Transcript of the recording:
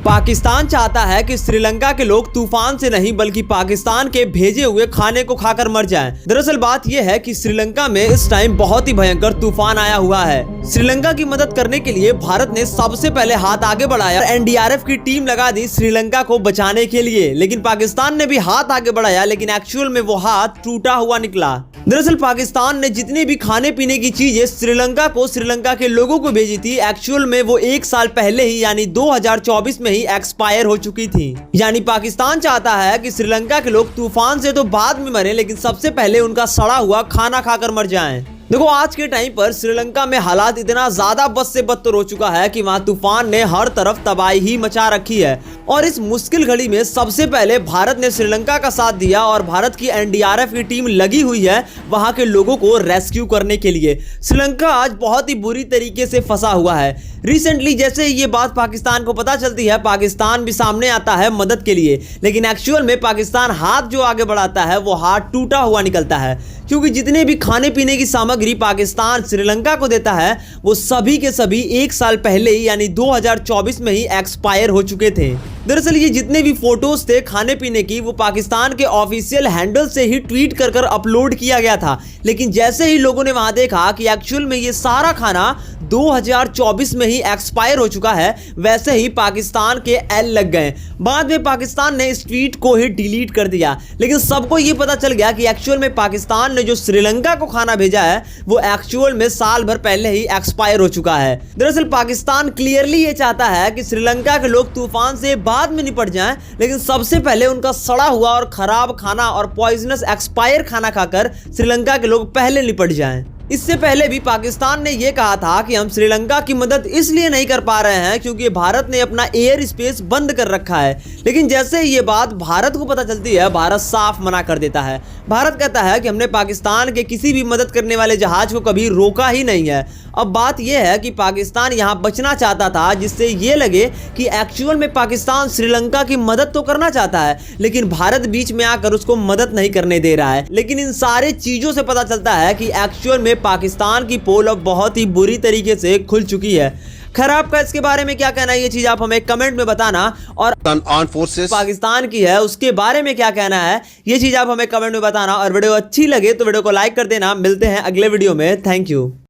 पाकिस्तान चाहता है कि श्रीलंका के लोग तूफान से नहीं बल्कि पाकिस्तान के भेजे हुए खाने को खाकर मर जाएं। दरअसल बात यह है कि श्रीलंका में इस टाइम बहुत ही भयंकर तूफान आया हुआ है। श्रीलंका की मदद करने के लिए भारत ने सबसे पहले हाथ आगे बढ़ाया। एनडीआरएफ की टीम लगा दी श्रीलंका को बचाने के लिए, लेकिन पाकिस्तान ने भी हाथ आगे बढ़ाया, लेकिन एक्चुअल में वो हाथ टूटा हुआ निकला। दरअसल पाकिस्तान ने जितनी भी खाने पीने की चीजें श्रीलंका के लोगों को भेजी थी, एक्चुअल में वो 1 साल पहले ही यानी 2024 में ही एक्सपायर हो चुकी थी। यानी पाकिस्तान चाहता है कि श्रीलंका के लोग तूफान से तो बाद में मरे, लेकिन सबसे पहले उनका सड़ा हुआ खाना खाकर मर जाएं। देखो आज के टाइम पर श्रीलंका में हालात इतना ज्यादा बद से बदतर हो चुका है कि वहां तूफान ने हर तरफ तबाही ही मचा रखी है। और इस मुश्किल घड़ी में सबसे पहले भारत ने श्रीलंका का साथ दिया और भारत की एनडीआरएफ की टीम लगी हुई है वहां के लोगों को रेस्क्यू करने के लिए। श्रीलंका आज बहुत ही बुरी तरीके से फंसा हुआ है। रिसेंटली जैसे ये बात पाकिस्तान को पता चलती है, पाकिस्तान भी सामने आता है मदद के लिए, लेकिन एक्चुअल में पाकिस्तान हाथ जो आगे बढ़ाता है वो हाथ टूटा हुआ निकलता है, क्योंकि जितने भी खाने पीने की सामग्री पाकिस्तान श्रीलंका को देता है वो सभी के सभी 1 साल पहले ही यानी 2024 में ही एक्सपायर हो चुके थे। दरअसल ये जितने भी फोटोज थे खाने पीने की वो पाकिस्तान के ऑफिशियल हैंडल से ही ट्वीट कर अपलोड किया गया था, लेकिन जैसे ही लोगों ने वहां देखा कि एक्चुअल में ये सारा खाना 2024 में ही एक्सपायर हो चुका है, वैसे ही पाकिस्तान के एल लग गए। बाद में पाकिस्तान ने इस ट्वीट को ही डिलीट कर दिया, लेकिन सबको ये पता चल गया कि एक्चुअल में पाकिस्तान ने जो श्रीलंका को खाना भेजा है वो एक्चुअल में साल भर पहले ही एक्सपायर हो चुका है। दरअसल पाकिस्तान क्लियरली ये चाहता है कि श्रीलंका के लोग तूफान से बाद में निपट जाएं, लेकिन सबसे पहले उनका सड़ा हुआ और खराब खाना और पॉइजनस एक्सपायर खाना खाकर श्रीलंका के लोग पहले निपट जाएं। इससे पहले भी पाकिस्तान ने यह कहा था कि हम श्रीलंका की मदद इसलिए नहीं कर पा रहे हैं क्योंकि भारत ने अपना एयर स्पेस बंद कर रखा है, लेकिन जैसे ये बात भारत को पता चलती है भारत साफ मना कर देता है। भारत कहता है कि हमने पाकिस्तान के किसी भी मदद करने वाले जहाज को कभी रोका ही नहीं है। अब बात यह है कि पाकिस्तान यहाँ बचना चाहता था, जिससे ये लगे कि एक्चुअल में पाकिस्तान श्रीलंका की मदद तो करना चाहता है, लेकिन भारत बीच में आकर उसको मदद नहीं करने दे रहा है। लेकिन इन सारे चीजों से पता चलता है कि एक्चुअल में पाकिस्तान की पोल अब बहुत ही बुरी तरीके से खुल चुकी है। खैर आपका इसके बारे में क्या कहना है, ये चीज आप हमें कमेंट में बताना। और पाकिस्तान की है उसके बारे में क्या कहना है, ये चीज आप हमें कमेंट में बताना। और वीडियो अच्छी लगे तो वीडियो को लाइक कर देना। मिलते हैं अगले वीडियो में। Thank you.